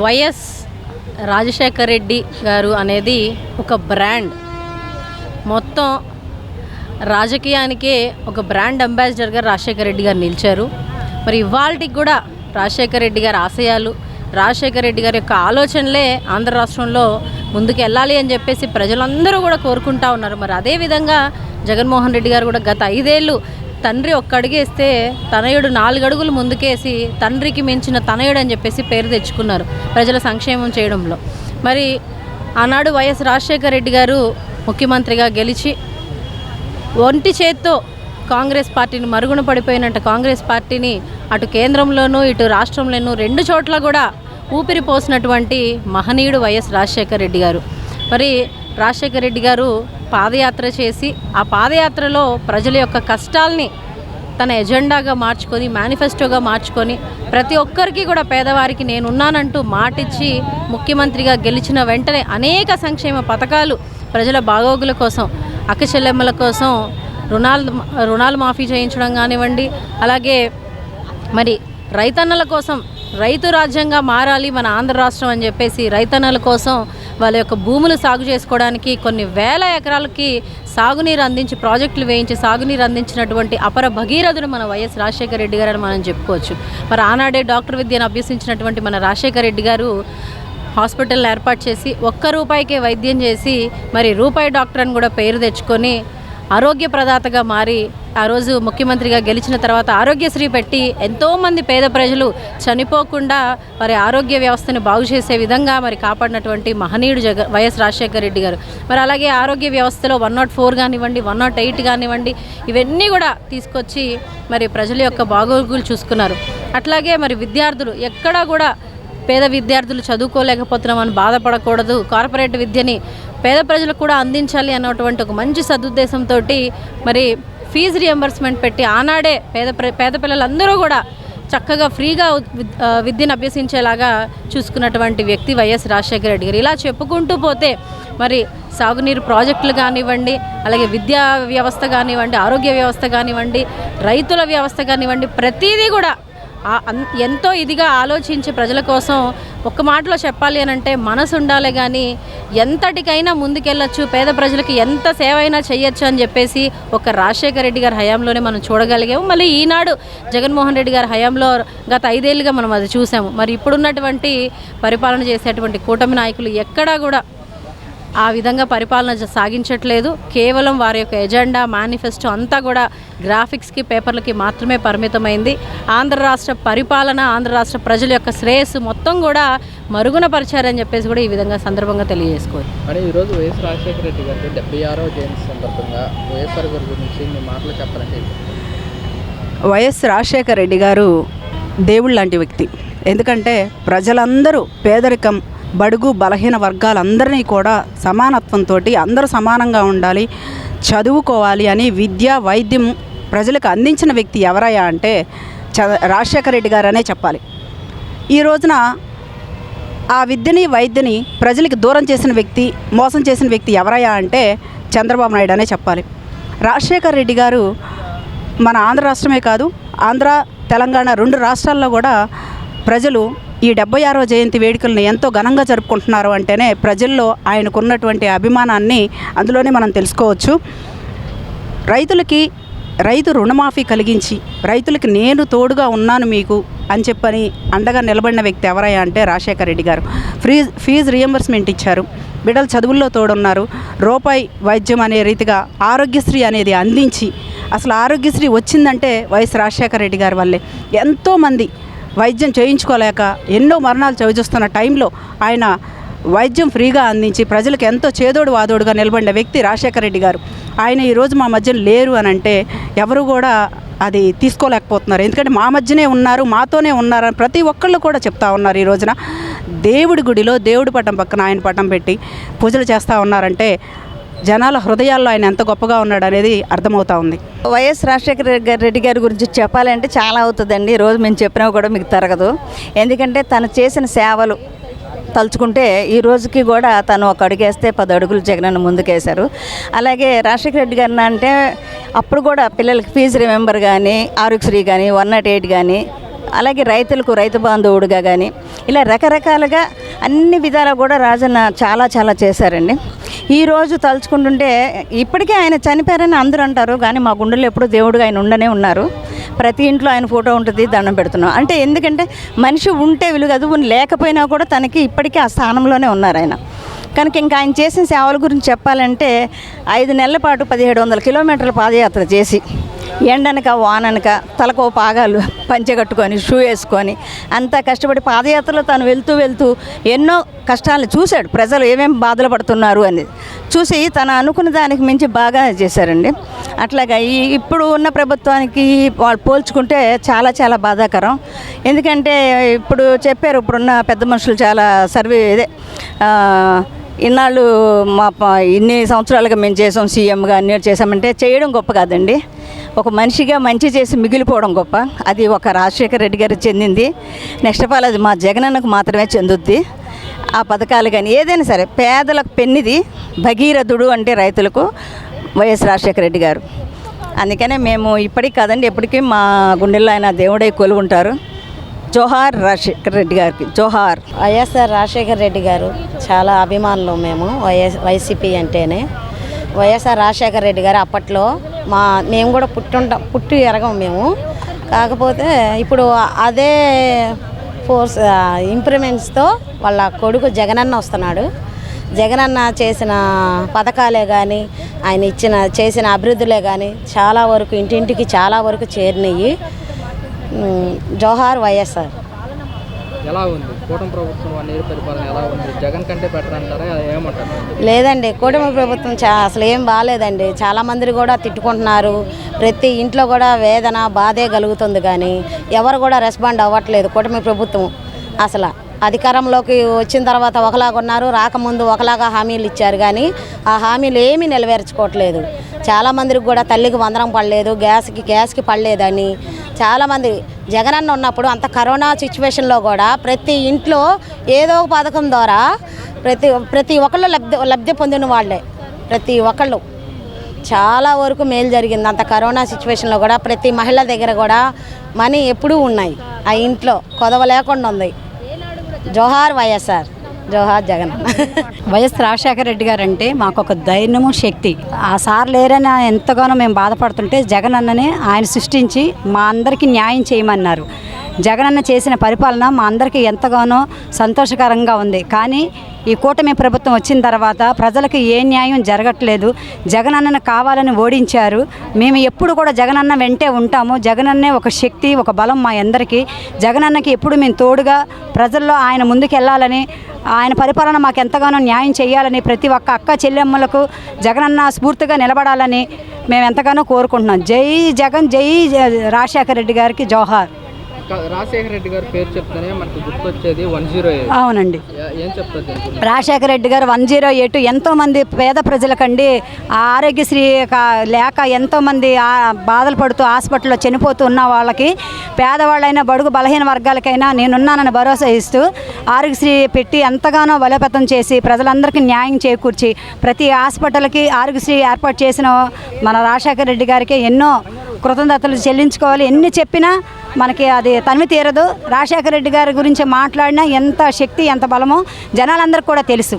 YS Rajasekhara Reddy గారు అనేది ఒక బ్రాండ్. మొత్తం రాజకీయానికే ఒక బ్రాండ్ అంబాసిడర్గా రాజశేఖర రెడ్డి గారు నిలిచారు. మరి ఇవాళకి కూడా రాజశేఖర రెడ్డి గారి ఆశయాలు, రాజశేఖర రెడ్డి గారి యొక్క ఆలోచనలే ఆంధ్ర రాష్ట్రంలో ముందుకు వెళ్ళాలి అని చెప్పేసి ప్రజలందరూ కూడా కోరుకుంటా ఉన్నారు. మరి అదేవిధంగా జగన్మోహన్ రెడ్డి గారు కూడా గత 5 ఏళ్ళు తండ్రి ఒక్క అడుగేస్తే తనయుడు 4 అడుగులు ముందుకేసి తండ్రికి మించిన తనయుడు అని చెప్పేసి పేరు తెచ్చుకున్నారు ప్రజల సంక్షేమం చేయడంలో. మరి ఆనాడు వైఎస్ రాజశేఖర రెడ్డి గారు ముఖ్యమంత్రిగా గెలిచి ఒంటి చేత్తో కాంగ్రెస్ పార్టీని మరుగున పడిపోయినట్టు కాంగ్రెస్ పార్టీని అటు కేంద్రంలోనూ ఇటు రాష్ట్రంలోనూ 2 చోట్ల కూడా ఊపిరి పోసినటువంటి మహనీయుడు వైఎస్ రాజశేఖర రెడ్డి గారు. మరి రాజశేఖర రెడ్డి గారు పాదయాత్ర చేసి ఆ పాదయాత్రలో ప్రజల యొక్క కష్టాల్ని తన ఎజెండాగా మార్చుకొని, మేనిఫెస్టోగా మార్చుకొని ప్రతి ఒక్కరికి కూడా పేదవారికి నేనున్నానంటూ మాటిచ్చి ముఖ్యమంత్రిగా గెలిచిన వెంటనే అనేక సంక్షేమ పథకాలు ప్రజల బాగోగుల కోసం, అక్కచెల్లెమ్మల కోసం రుణాలు మాఫీ చేయించడం కానివ్వండి, అలాగే మరి రైతన్నల కోసం రైతు రాజ్యంగా మారాలి మన ఆంధ్ర రాష్ట్రం అని చెప్పేసి రైతన్నల కోసం వాళ్ళ యొక్క భూములు సాగు చేసుకోవడానికి కొన్ని వేల ఎకరాలకి సాగునీరు అందించి ప్రాజెక్టులు వేయించి సాగునీరు అందించినటువంటి అపర భగీరథుడు మన వైఎస్ రాజశేఖర రెడ్డి గారు అని మనం చెప్పుకోవచ్చు. మరి ఆనాడే డాక్టర్ విద్యను అభ్యసించినటువంటి మన రాజశేఖర రెడ్డి గారు హాస్పిటల్ ఏర్పాటు చేసి ₹1 వైద్యం చేసి మరి రూపాయి డాక్టర్ అని కూడా పేరు తెచ్చుకొని ఆరోగ్య ప్రదాతగా మారి ఆ రోజు ముఖ్యమంత్రిగా గెలిచిన తర్వాత ఆరోగ్యశ్రీ పెట్టి ఎంతోమంది పేద ప్రజలు చనిపోకుండా మరి ఆరోగ్య వ్యవస్థను బాగు చేసే విధంగా మరి కాపాడినటువంటి మహనీయుడు వైఎస్ రాజశేఖర రెడ్డి గారు. మరి అలాగే ఆరోగ్య వ్యవస్థలో 104 కానివ్వండి, 108 కానివ్వండి, ఇవన్నీ కూడా తీసుకొచ్చి మరి ప్రజల యొక్క బాగోగులు చూసుకున్నారు. అట్లాగే మరి విద్యార్థులు ఎక్కడా కూడా పేద విద్యార్థులు చదువుకోలేకపోతున్నామని బాధపడకూడదు, కార్పొరేట్ విద్యని పేద ప్రజలకు కూడా అందించాలి అన్నటువంటి ఒక మంచి సదుద్దేశంతో మరి ఫీజు రియంబర్స్మెంట్ పెట్టి ఆనాడే పేద పిల్లలందరూ కూడా చక్కగా ఫ్రీగా విద్యను అభ్యసించేలాగా చూసుకున్నటువంటి వ్యక్తి వైఎస్ రాజశేఖర రెడ్డి గారు. ఇలా చెప్పుకుంటూ పోతే మరి సాగునీరు ప్రాజెక్టులు కానివ్వండి, అలాగే విద్యా వ్యవస్థ కానివ్వండి, ఆరోగ్య వ్యవస్థ కానివ్వండి, రైతుల వ్యవస్థ కానివ్వండి, ప్రతిదీ కూడా ఎంతో ఇదిగా ఆలోచించి ప్రజల కోసం ఒక్క మాటలో చెప్పాలి అని అంటే మనసు ఉండాలి కానీ ఎంతటికైనా ముందుకెళ్ళచ్చు, పేద ప్రజలకి ఎంత సేవ అయినా చేయొచ్చు అని చెప్పేసి ఒక రాజశేఖర రెడ్డి గారి హయాంలోనే మనం చూడగలిగాము. మళ్ళీ ఈనాడు జగన్మోహన్ రెడ్డి గారి హయాంలో గత 5 ఏళ్ళుగా మనం అది చూసాము. మరి ఇప్పుడున్నటువంటి పరిపాలన చేసేటువంటి కూటమి నాయకులు ఎక్కడా కూడా ఆ విధంగా పరిపాలన సాగించట్లేదు. కేవలం వారి యొక్క ఎజెండా, మేనిఫెస్టో అంతా కూడా గ్రాఫిక్స్కి, పేపర్లకి మాత్రమే పరిమితమైంది. ఆంధ్ర రాష్ట్ర పరిపాలన, ఆంధ్ర రాష్ట్ర ప్రజల యొక్క శ్రేయస్సు మొత్తం కూడా మరుగున పరిచారని చెప్పేసి కూడా ఈ విధంగా సందర్భంగా తెలియజేసుకోవాలి. మరి ఈరోజు వైఎస్ రాజశేఖర రెడ్డి గారు 76వ జయంతి సందర్భంగా వైఎస్ఆర్ గారి గురించి మీ మాటలు చెప్పాలంటే? వైఎస్ రాజశేఖర రెడ్డి గారు దేవుడు లాంటి వ్యక్తి. ఎందుకంటే ప్రజలందరూ పేదరికం, బడుగు బలహీన వర్గాలందరినీ కూడా సమానత్వంతో అందరూ సమానంగా ఉండాలి, చదువుకోవాలి అని విద్య, వైద్యం ప్రజలకు అందించిన వ్యక్తి ఎవరయ్యా అంటే రాజశేఖర రెడ్డి గారు అనే చెప్పాలి. ఈ రోజున ఆ విద్యని, వైద్యని ప్రజలకు దూరం చేసిన వ్యక్తి, మోసం చేసిన వ్యక్తి ఎవరయ్యా అంటే చంద్రబాబు నాయుడు అనే చెప్పాలి. రాజశేఖర రెడ్డి గారు మన ఆంధ్ర రాష్ట్రమే కాదు, ఆంధ్ర, తెలంగాణ 2 రాష్ట్రాల్లో కూడా ప్రజలు ఈ 76వ జయంతి వేడుకలను ఎంతో ఘనంగా జరుపుకుంటున్నారు అంటేనే ప్రజల్లో ఆయనకున్నటువంటి అభిమానాన్ని అందులోనే మనం తెలుసుకోవచ్చు. రైతు రుణమాఫీ కలిగించి రైతులకి నేను తోడుగా ఉన్నాను మీకు అని చెప్పని అండగా నిలబడిన వ్యక్తి ఎవరయ్యా అంటే రాజశేఖర రెడ్డి గారు. ఫీజు రియంబర్స్మెంట్ ఇచ్చారు, బిడ్డల చదువుల్లో తోడున్నారు, రూపాయి వైద్యం అనే రీతిగా ఆరోగ్యశ్రీ అనేది అందించి, అసలు ఆరోగ్యశ్రీ వచ్చిందంటే వైఎస్ రాజశేఖర రెడ్డి గారి వల్లే. ఎంతోమంది వైద్యం చేయించుకోలేక ఎన్నో మరణాలు చవిచూస్తున్న టైంలో ఆయన వైద్యం ఫ్రీగా అందించి ప్రజలకు ఎంతో చేదోడు వాదోడుగా నిలబడిన వ్యక్తి రాజశేఖర రెడ్డి గారు. ఆయన ఈరోజు మా మధ్య లేరు అని అంటే ఎవరు కూడా అది తీసుకోలేకపోతున్నారు. ఎందుకంటే మా మధ్యనే ఉన్నారు, మాతోనే ఉన్నారని ప్రతి ఒక్కళ్ళు కూడా చెప్తా ఉన్నారు. ఈ రోజున దేవుడి గుడిలో దేవుడి పటం పక్కన ఆయన పటం పెట్టి పూజలు చేస్తూ ఉన్నారంటే జనాల హృదయాల్లో ఆయన ఎంత గొప్పగా ఉన్నాడు అనేది అర్థమవుతా ఉంది. వైఎస్ రాజశేఖర రెడ్డి గారి గురించి చెప్పాలంటే చాలా అవుతుందండి. ఈరోజు మేము చెప్పినా కూడా మీకు తరగదు. ఎందుకంటే తను చేసిన సేవలు తలుచుకుంటే ఈ రోజుకి కూడా తను ఒక అడుగేస్తే 10 అడుగులు జగనన్న ముందుకేశారు. అలాగే రాజశేఖర రెడ్డి గారిని అంటే అప్పుడు కూడా పిల్లలకి ఫీజు రిమెంబర్ కానీ, ఆరోగ్యశ్రీ కానీ, 108 కానీ అలాగే రైతులకు రైతు బాంధవుడుగా కానీ ఇలా రకరకాలుగా అన్ని విధాలా కూడా రాజన్న చాలా చాలా చేశారండి. ఈరోజు తలుచుకుంటుంటే ఇప్పటికే ఆయన చనిపోయారని అందరూ అంటారు, కానీ మా గుండెల్లో ఎప్పుడూ దేవుడుగా ఆయన ఉండనే ఉన్నారు. ప్రతి ఇంట్లో ఆయన ఫోటో ఉంటుంది, దండం పెడుతున్నాం. అంటే ఎందుకంటే మనిషి ఉంటే విలుగదు, లేకపోయినా కూడా తనకి ఇప్పటికీ ఆ స్థానంలోనే ఉన్నారు ఆయన. కనుక ఇంకా ఆయన చేసిన సేవల గురించి చెప్పాలంటే 5 నెలల పాటు 1700 కిలోమీటర్ల పాదయాత్ర చేసి ఎండనక వాననక తలకో పాగాలు పంచెకట్టుకొని షూ వేసుకొని అంతా కష్టపడి పాదయాత్రలో తను వెళ్తూ ఎన్నో కష్టాలను చూశాడు. ప్రజలు ఏమేమి బాధలు పడుతున్నారు అనేది చూసి తను అనుకున్న దానికి మించి బాగా చేశారండి. అట్లాగా ఇప్పుడు ఉన్న ప్రభుత్వానికి వాళ్ళు పోల్చుకుంటే చాలా చాలా బాధాకరం. ఎందుకంటే ఇప్పుడు చెప్పారు, ఇప్పుడున్న పెద్ద మనుషులు చాలా సర్వే ఇన్నాళ్ళు ఇన్ని సంవత్సరాలుగా మేము చేసాం, సీఎంగా అన్నీ చేసామంటే చేయడం గొప్ప కాదండి. ఒక మనిషిగా మంచి చేసి మిగిలిపోవడం గొప్ప. అది ఒక రాజశేఖర రెడ్డి గారికి చెందింది. నెక్స్ట్ ఆఫ్ ఆల్ అది మా జగనన్నకు మాత్రమే చెందుద్ది. ఆ పథకాలు కానీ ఏదైనా సరే పేదలకు పెన్నిది భగీరథుడు అంటే రైతులకు వైఎస్ రాజశేఖర రెడ్డి గారు. అందుకనే మేము ఇప్పటికి కాదండి, ఎప్పటికీ మా గుండెల్లో ఆయన దేవుడై కొలువుంటారు. జోహార్ రాజశేఖర రెడ్డి గారికి జోహార్. వైఎస్ఆర్ రాజశేఖర రెడ్డి గారు చాలా అభిమానులు మేము. వైసీపీ అంటేనే వైఎస్ఆర్ రాజశేఖర రెడ్డి గారు అప్పట్లో మేము కూడా పుట్టి ఎరగం మేము. కాకపోతే ఇప్పుడు అదే ఫోర్స్ ఇంప్రూవ్మెంట్స్తో వాళ్ళ కొడుకు జగనన్న వస్తున్నాడు. జగనన్న చేసిన పథకాలే కానీ ఆయన చేసిన అభివృద్ధులే కానీ చాలా వరకు ఇంటింటికి చాలా వరకు చేరినాయి. జోహార్ వైఎస్ఆర్. ఎలా ఉంది కూటమి ప్రభుత్వం 1 year పరిపాలన ఎలా ఉంది? జగన్ కంటే బెటర్ అంటారా, ఏమంటారు? లేదండి, కూటమి ప్రభుత్వం అసలు ఏం బాగాలేదండి. చాలామంది కూడా తిట్టుకుంటున్నారు. ప్రతి ఇంట్లో కూడా వేదన బాధే కలుగుతుంది, కానీ ఎవరు కూడా రెస్పాండ్ అవ్వట్లేదు. కూటమి ప్రభుత్వం అసలు అధికారంలోకి వచ్చిన తర్వాత ఒకలాగా ఉన్నారు, రాకముందు ఒకలాగా హామీలు ఇచ్చారు, కానీ ఆ హామీలు ఏమీ నెరవేర్చుకోవట్లేదు. చాలామందికి కూడా తల్లికి వందనం పడలేదు, గ్యాస్కి పడలేదని చాలామంది. జగనన్న ఉన్నప్పుడు అంత కరోనా సిచ్యువేషన్లో కూడా ప్రతి ఇంట్లో ఏదో ఒక పథకం ద్వారా ప్రతి ఒక్కళ్ళు లబ్ధి పొందిన వాళ్ళే. ప్రతి ఒక్కళ్ళు చాలా వరకు మేలు జరిగింది. అంత కరోనా సిచ్యువేషన్లో కూడా ప్రతి మహిళ దగ్గర కూడా మనీ ఎప్పుడూ ఉన్నాయి. ఆ ఇంట్లో కొదవ లేకుండా ఉంది. జోహార్ వైఎస్ఆర్, జోహార్ జగన్. వైఎస్ రాజశేఖర రెడ్డి గారు అంటే మాకు ఒక ధైర్యము, శక్తి. ఆ సార్ లేరని ఎంతగానో మేము బాధపడుతుంటే జగన్ అన్ననే ఆయన సృష్టించి మా అందరికీ న్యాయం చేయమన్నారు. జగనన్న చేసిన పరిపాలన మా అందరికీ ఎంతగానో సంతోషకరంగా ఉంది. కానీ ఈ కూటమి ప్రభుత్వం వచ్చిన తర్వాత ప్రజలకు ఏ న్యాయం జరగట్లేదు. జగనన్నను కావాలని ఓడించారు. మేము ఎప్పుడు కూడా జగనన్న వెంటే ఉంటాము. జగనన్నే ఒక శక్తి, ఒక బలం మా అందరికీ. జగనన్నకి ఎప్పుడు మేము తోడుగా ప్రజల్లో ఆయన ముందుకెళ్ళాలని, ఆయన పరిపాలన మాకు ఎంతగానో న్యాయం చేయాలని, ప్రతి ఒక్క అక్క చెల్లెమ్మలకు జగనన్న స్ఫూర్తిగా నిలబడాలని మేము ఎంతగానో కోరుకుంటున్నాం. జై జగన్, జై రాజశేఖర రెడ్డి గారికి జోహార్. రాజశేఖర రెడ్డి గారి పేరు చెప్తేనే మనకు గుర్తొచ్చేది 108. అవునండి, ఏం చెప్తారు? రాజశేఖర రెడ్డి గారు 108 ఎంతోమంది పేద ప్రజలకండి ఆరోగ్యశ్రీ లేక ఎంతోమంది బాధలు పడుతూ హాస్పిటల్లో చనిపోతూ ఉన్న వాళ్ళకి, పేదవాళ్ళైనా బడుగు బలహీన వర్గాలకైనా నేనున్నానని భరోసా ఇస్తూ ఆరోగ్యశ్రీ పెట్టి ఎంతగానో బలోపేతం చేసి ప్రజలందరికీ న్యాయం చేకూర్చి ప్రతి హాస్పిటల్కి ఆరోగ్యశ్రీ ఏర్పాటు చేసిన మన రాజశేఖర రెడ్డి గారికి ఎన్నో కృతజ్ఞతలు చెల్లించుకోవాలి. ఎన్ని చెప్పినా మనకి అది తనివి తీరదు. రాజశేఖర రెడ్డి గారి గురించి మాట్లాడినా ఎంత శక్తి, ఎంత బలమో జనాలందరికీ కూడా తెలుసు.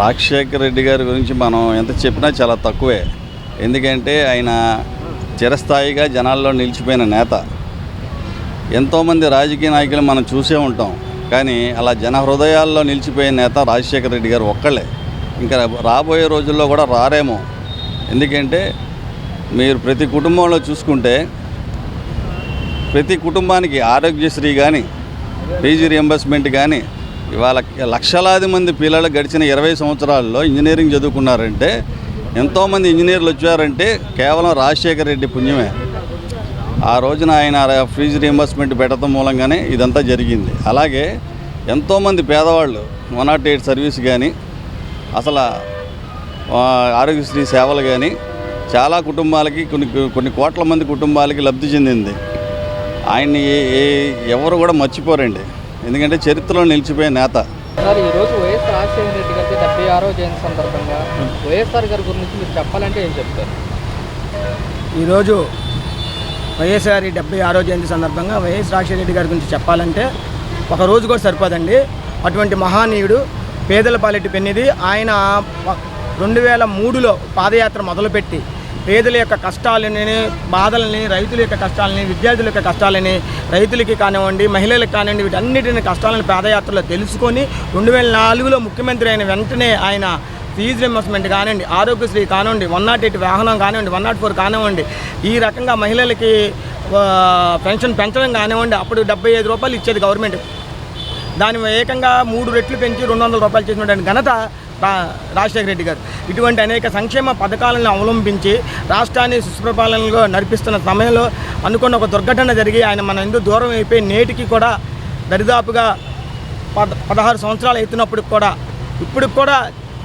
రాజశేఖర రెడ్డి గారి గురించి మనం ఎంత చెప్పినా చాలా తక్కువే. ఎందుకంటే ఆయన చిరస్థాయిగా జనాల్లో నిలిచిపోయిన నేత. ఎంతోమంది రాజకీయ నాయకులు మనం చూసే ఉంటాం, కానీ అలా జన హృదయాల్లో నిలిచిపోయే నేత రాజశేఖర రెడ్డి గారు ఒక్కళ్ళే. ఇంకా రాబోయే రోజుల్లో కూడా రారేమో. ఎందుకంటే మీరు ప్రతి కుటుంబంలో చూసుకుంటే ప్రతి కుటుంబానికి ఆరోగ్యశ్రీ కానీ, ఫీజు రియంబర్స్మెంట్ కానీ, ఇవాళ లక్షలాది మంది పిల్లలు గడిచిన 20 సంవత్సరాల్లో ఇంజనీరింగ్ చదువుకున్నారంటే, ఎంతోమంది ఇంజనీర్లు వచ్చారంటే కేవలం రాజశేఖర రెడ్డి పుణ్యమే. ఆ రోజున ఆయన ఫీజు రియంబర్స్మెంట్ పెట్టడం మూలంగానే ఇదంతా జరిగింది. అలాగే ఎంతోమంది పేదవాళ్ళు 108 సర్వీస్ కానీ, అసలు ఆరోగ్యశ్రీ సేవలు కానీ చాలా కుటుంబాలకి కొన్ని కోట్ల మంది కుటుంబాలకి లబ్ధి చెందింది. ఆయన్ని ఎవరు కూడా మర్చిపోరండి, ఎందుకంటే చరిత్రలో నిలిచిపోయే నేత. సార్, ఈరోజు వైఎస్ రాజశేఖర రెడ్డి గారికి 76వ జయంతి సందర్భంగా వైఎస్ఆర్ గారి గురించి మీరు చెప్పాలంటే ఏం చెప్తారు? ఈరోజు వైఎస్ఆర్ 76వ జయంతి సందర్భంగా వైఎస్ రాజశేఖర రెడ్డి గారి గురించి చెప్పాలంటే ఒక రోజు కూడా సరిపోదండి. అటువంటి మహానీయుడు, పేదల పాలిటి పెన్నిది. ఆయన 2003లో పాదయాత్ర మొదలుపెట్టి పేదల యొక్క కష్టాలని, బాధలని, రైతుల యొక్క కష్టాలని, విద్యార్థుల యొక్క కష్టాలని, రైతులకి కానివ్వండి, మహిళలకు కానివ్వండి, వీటన్నిటిని కష్టాలను పాదయాత్రలో తెలుసుకొని 2004లో ముఖ్యమంత్రి అయిన వెంటనే ఆయన ఫీజు రింబర్స్మెంట్ కానివ్వండి, ఆరోగ్యశ్రీ కానివ్వండి, 108 వాహనం కానివ్వండి, 104 కానివ్వండి, ఈ రకంగా మహిళలకి పెన్షన్ పెంచడం కానివ్వండి. అప్పుడు 75 రూపాయలు ఇచ్చేది గవర్నమెంట్, దాని ఏకంగా 3 రెట్లు పెంచి 200 రూపాయలు చేసినటువంటి ఘనత రాజశేఖర రెడ్డి గారు. ఇటువంటి అనేక సంక్షేమ పథకాలను అవలంబించి రాష్ట్రాన్ని సుప్రపాలనలో నడిపిస్తున్న సమయంలో అనుకున్న ఒక దుర్ఘటన జరిగి ఆయన మన ఎందుకు దూరం అయిపోయి నేటికి కూడా దరిదాపుగా 16 సంవత్సరాలు అవుతున్నప్పుడు కూడా ఇప్పుడు కూడా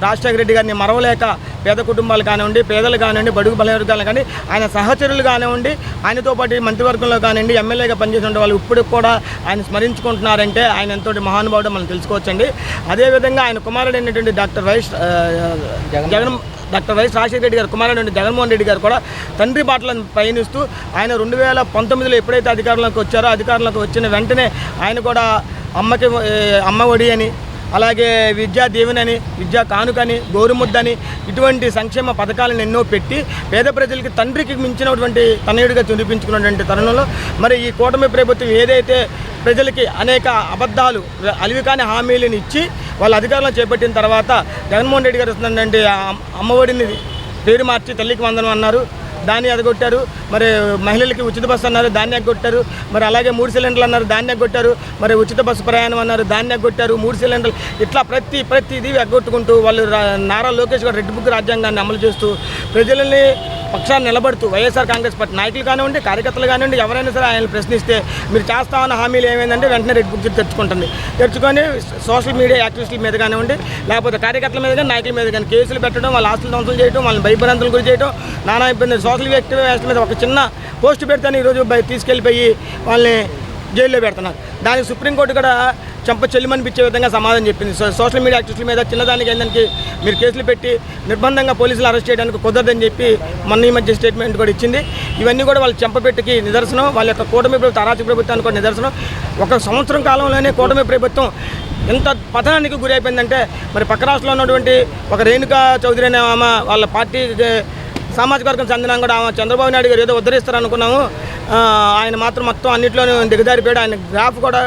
రాజశేఖర రెడ్డి గారిని మరవలేక పేద కుటుంబాలు కానివ్వండి, పేదలు కానివ్వండి, బడుగు బలహీన వర్గాలు కానీ, ఆయన సహచరులు కానివ్వండి, ఆయనతో పాటు మంత్రివర్గంలో కానివ్వండి, ఎమ్మెల్యేగా పనిచేసిన వాళ్ళు ఇప్పుడు కూడా ఆయన స్మరించుకుంటున్నారంటే ఆయన ఎంతటి మహానుభావుడో మనం తెలుసుకోవచ్చండి. అదేవిధంగా ఆయన కుమారుడు అయినటువంటి డాక్టర్ వైఎస్ రాజశేఖర రెడ్డి గారు కుమారుడు జగన్మోహన్ రెడ్డి గారు కూడా తండ్రి బాటలను పయనిస్తూ ఆయన 2019లో ఎప్పుడైతే అధికారంలోకి వచ్చారో అధికారంలోకి వచ్చిన వెంటనే ఆయన కూడా అమ్మ ఒడి అని, అలాగే విద్యా దీవెనని, విద్యా కానుకని, గోరుముద్దని ఇటువంటి సంక్షేమ పథకాలను ఎన్నో పెట్టి పేద ప్రజలకి తండ్రికి మించినటువంటి తనయుడిగా చూపించుకున్నటువంటి తరుణంలో మరి ఈ కూటమి ప్రభుత్వం ఏదైతే ప్రజలకి అనేక అబద్ధాలు, అలివికాని హామీలను ఇచ్చి వాళ్ళ అధికారంలో చేపట్టిన తర్వాత జగన్మోహన్ రెడ్డి గారు వస్తున్నటువంటి అమ్మఒడిని పేరు మార్చి తల్లికి వందనం అన్నారు, దాన్ని ఎదగొట్టారు. మరి మహిళలకి ఉచిత బస్సు అన్నారు, దాన్ని ఎగ్గొట్టారు. మరి అలాగే 3 సిలిండర్లు అన్నారు, దాన్ని ఎగ్గొట్టారు. మరి ఉచిత బస్సు ప్రయాణం అన్నారు, దాన్ని ఎగ్గొట్టారు. 3 సిలిండర్లు ఇట్లా ప్రతిదీ ఎగ్గొట్టుకుంటూ వాళ్ళు నారా లోకేష్ గారు రెడ్ బుక్ రాజ్యాంగాన్ని అమలు చేస్తూ ప్రజలని పక్షాన్ని నిలబడుతూ వైఎస్ఆర్ కాంగ్రెస్ పార్టీ నాయకులు కానివ్వండి, కార్యకర్తలు కానివ్వండి, ఎవరైనా సరే ఆయన ప్రశ్నిస్తే మీరు చేస్తామన్న హామీలు ఏమైందంటే వెంటనే రెడ్ బుక్ తెచ్చుకొని సోషల్ మీడియా యాక్టివిస్టుల మీద కానివ్వండి, లేకపోతే కార్యకర్తల మీద కానీ, నాయకుల మీద కానీ కేసులు పెట్టడం, వాళ్ళ ఆస్తులు ధ్వంసం చేయడం, వాళ్ళని భయభ్రాంతులు గురి చేయడం, నానా ఇబ్బంది. సోషల్ యాక్టివిస్ట్ మీద ఒక చిన్న పోస్ట్ పెడితేనే ఈరోజు తీసుకెళ్ళిపోయి వాళ్ళని జైల్లో పెడుతున్నారు. దానికి సుప్రీంకోర్టు కూడా చెంప చెల్లిమనిపించే విధంగా సమాధానం చెప్పింది. సోషల్ మీడియా యాక్టివిస్టుల మీద చిన్నదానికి ఏందానికి మీరు కేసులు పెట్టి నిర్బంధంగా పోలీసులు అరెస్ట్ చేయడానికి కుదరదని చెప్పి మొన్న ఈ మధ్య స్టేట్మెంట్ కూడా ఇచ్చింది. ఇవన్నీ కూడా వాళ్ళ చెంపపెట్టుకి నిదర్శనం, వాళ్ళ యొక్క కూటమి ప్రభుత్వం అరాచక ప్రభుత్వానికి కూడా నిదర్శనం. 1 సంవత్సరం కాలంలోనే కూటమి ప్రభుత్వం ఎంత పతనానికి గురి అయిపోయిందంటే మరి పక్క రాష్ట్రంలో ఉన్నటువంటి ఒక రేణుకా చౌదరి అనే ఆమె వాళ్ళ పార్టీ సామాజిక వర్గం చెందిన కూడా ఆమె చంద్రబాబు నాయుడు గారు ఏదో ఉద్ధరిస్తారనుకున్నాము, ఆయన మాత్రం మొత్తం అన్నింటిలోనూ దిగజారిపోయాడు. ఆయన గ్రాఫ్ కూడా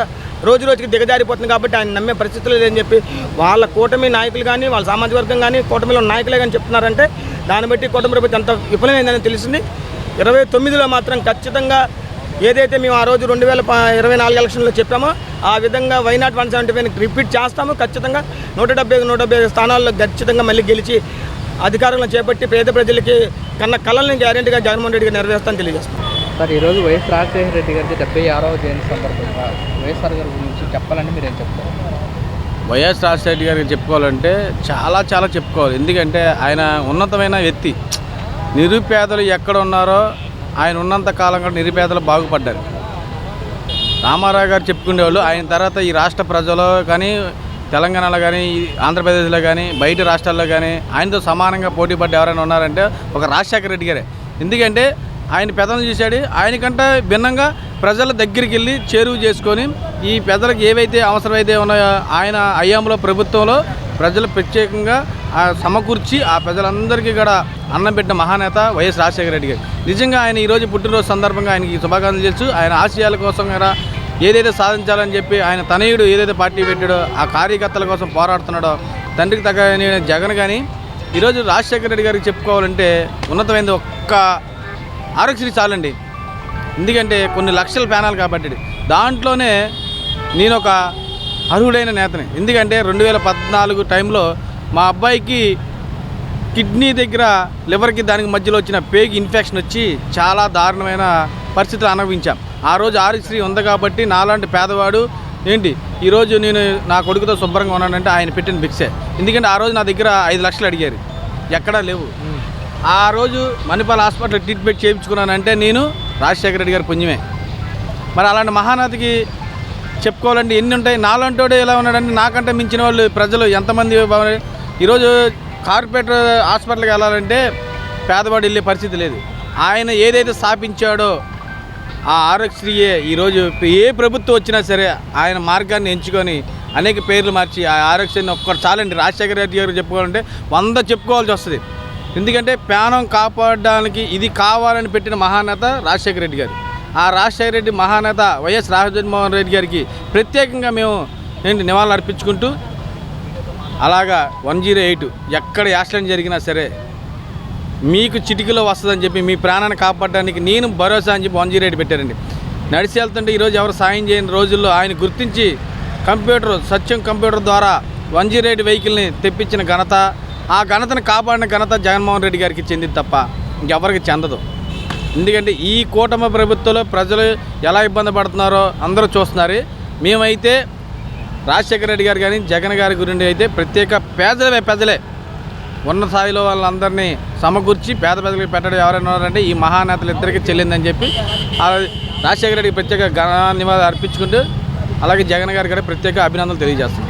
రోజు రోజుకి దిగజారిపోతుంది కాబట్టి ఆయన నమ్మే పరిస్థితులు లేదని చెప్పి వాళ్ళ కూటమి నాయకులు కానీ, వాళ్ళ సామాజిక వర్గం కానీ, కూటమిలో నాయకులే కానీ చెప్తున్నారంటే దాన్ని బట్టి కూటమి ప్రభుత్వం ఎంత విఫలమైందని తెలిసింది. 29లో మాత్రం ఖచ్చితంగా ఏదైతే మేము ఆ రోజు 2024 ఎలక్షన్లో చెప్పామో ఆ విధంగా వైనాట్ 175 రిపీట్ చేస్తాము. ఖచ్చితంగా 175 స్థానాల్లో ఖచ్చితంగా మళ్ళీ గెలిచి అధికారంలో చేపట్టి పేద ప్రజలకి కన్న కళల్ని గ్యారెంటీగా జగన్మోహన్ రెడ్డి గారు నెరవేరుస్తామని తెలియజేస్తాం. సార్, ఈరోజు వైఎస్ రాజశేఖర రెడ్డి గారికి 76వ జయంతి సందర్భంగా వైఎస్ఆర్ గారి గురించి చెప్పాలంటే మీరు ఏం చెప్తారు? వైఎస్ రాజశేఖర రెడ్డి గారికి చెప్పుకోవాలంటే చాలా చెప్పుకోవాలి. ఎందుకంటే ఆయన ఉన్నతమైన వ్యక్తి. నిరుపేదలు ఎక్కడ ఉన్నారో ఆయన ఉన్నంత కాలం కూడా నిరుపేదలు బాగుపడ్డారు. రామారావు గారు చెప్పుకునేవాళ్ళు. ఆయన తర్వాత ఈ రాష్ట్ర ప్రజలు కానీ, తెలంగాణలో కానీ, ఆంధ్రప్రదేశ్లో కానీ, బయట రాష్ట్రాల్లో కానీ ఆయనతో సమానంగా పోటీ పడ్డ ఎవరైనా ఉన్నారంటే ఒక రాజశేఖర రెడ్డి గారే. ఎందుకంటే ఆయన పెద్దలు చూశాడు. ఆయనకంటే భిన్నంగా ప్రజల దగ్గరికి వెళ్ళి చేరువ చేసుకొని ఈ పెద్దలకు ఏవైతే అవసరమైతే ఉన్నాయో ఆయన హయాంలో ప్రభుత్వంలో ప్రజలు ప్రత్యేకంగా సమకూర్చి ఆ ప్రజలందరికీ కూడా అన్నం పెట్టిన మహానేత వైఎస్ రాజశేఖర రెడ్డి గారు. నిజంగా ఆయన ఈరోజు పుట్టినరోజు సందర్భంగా ఆయనకి శుభాకాంక్షలు చేస్తూ ఆయన ఆశయాల కోసం కూడా ఏదైతే సాధించాలని చెప్పి ఆయన తనయుడు ఏదైతే పార్టీ పెట్టాడో ఆ కార్యకర్తల కోసం పోరాడుతున్నాడో తండ్రికి తగ్గ జగన్ కానీ ఈరోజు రాజశేఖర రెడ్డి గారికి చెప్పుకోవాలంటే ఉన్నతమైనది ఒక్క ఆరోగ్యశ్రీ చాలండి. ఎందుకంటే కొన్ని లక్షల ప్యానాలు కాబట్టి దాంట్లోనే నేను ఒక అర్హుడైన నేతని. ఎందుకంటే 2014 టైంలో మా అబ్బాయికి కిడ్నీ దగ్గర లివర్కి దానికి మధ్యలో వచ్చిన పేగు ఇన్ఫెక్షన్ వచ్చి చాలా దారుణమైన పరిస్థితులు అనుభవించాం. ఆ రోజు ఆరోగ్యశ్రీ ఉంది కాబట్టి నాలాంటి పేదవాడు ఈరోజు నేను నా కొడుకుతో శుభ్రంగా ఉన్నానంటే ఆయన పెట్టిన భిక్షే. ఎందుకంటే ఆ రోజు నా దగ్గర 5 లక్షలు అడిగారు, ఎక్కడా లేవు. ఆ రోజు మణిపాల్ హాస్పిటల్ ట్రీట్మెంట్ చేయించుకున్నానంటే నేను రాజశేఖర రెడ్డి గారి పుణ్యమే. మరి అలాంటి మహానాథకి చెప్పుకోవాలంటే ఎన్ని ఉంటాయి. నాలంటోడే ఎలా ఉన్నాడంటే నాకంటే మించిన వాళ్ళు ప్రజలు ఎంతమంది. ఈరోజు కార్పొరేటర్ హాస్పిటల్కి వెళ్ళాలంటే పేదవాడు వెళ్ళే పరిస్థితి లేదు. ఆయన ఏదైతే స్థాపించాడో ఆ ఆరోగ్యశ్రీయే ఈరోజు ఏ ప్రభుత్వం వచ్చినా సరే ఆయన మార్గాన్ని ఎంచుకొని అనేక పేర్లు మార్చి ఆ ఆరోగ్యశ్రీని ఒక్కటి చాలండి. రాజశేఖర రెడ్డి గారు చెప్పుకోవాలంటే 100 చెప్పుకోవాల్సి వస్తుంది. ఎందుకంటే ప్రాణం కాపాడడానికి ఇది కావాలని పెట్టిన మహానేత రాజశేఖర రెడ్డి గారు. ఆ రాజశేఖర రెడ్డి మహానేత వైఎస్ రాజమోహన్ రెడ్డి గారికి ప్రత్యేకంగా మేము నివాళులు అర్పించుకుంటూ, అలాగా 108 ఎక్కడ యాక్సిడెంట్ జరిగినా సరే మీకు చిటికలో వస్తుందని చెప్పి మీ ప్రాణాన్ని కాపాడడానికి నేను భరోసా అని చెప్పి 108 పెట్టారండి. నడిచి వెళ్తుంటే ఈరోజు ఎవరు సాయం చేయని రోజుల్లో ఆయన గుర్తించి సత్యం కంప్యూటర్ ద్వారా 108 వెహికల్ని తెప్పించిన ఘనత, ఆ ఘనతను కాపాడిన ఘనత జగన్మోహన్ రెడ్డి గారికి చెందింది తప్ప ఇంకెవరికి చెందదు. ఎందుకంటే ఈ కూటమి ప్రభుత్వంలో ప్రజలు ఎలా ఇబ్బంది పడుతున్నారో అందరూ చూస్తున్నారు. మేమైతే రాజశేఖర రెడ్డి గారు కానీ జగన్ గారి గురించి అయితే ప్రత్యేక పేదలే ఉన్న స్థాయిలో వాళ్ళందరినీ సమకూర్చి పేద ప్రజలకు పెట్టడం ఎవరైనా ఉన్నారంటే ఈ మహానేతలు ఇద్దరికి చెల్లిందని చెప్పి రాజశేఖర రెడ్డికి ప్రత్యేక ఘన నివాళులు అర్పించుకుంటూ, అలాగే జగన్ గారికి కూడా ప్రత్యేక అభినందనలు తెలియజేస్తున్నాం.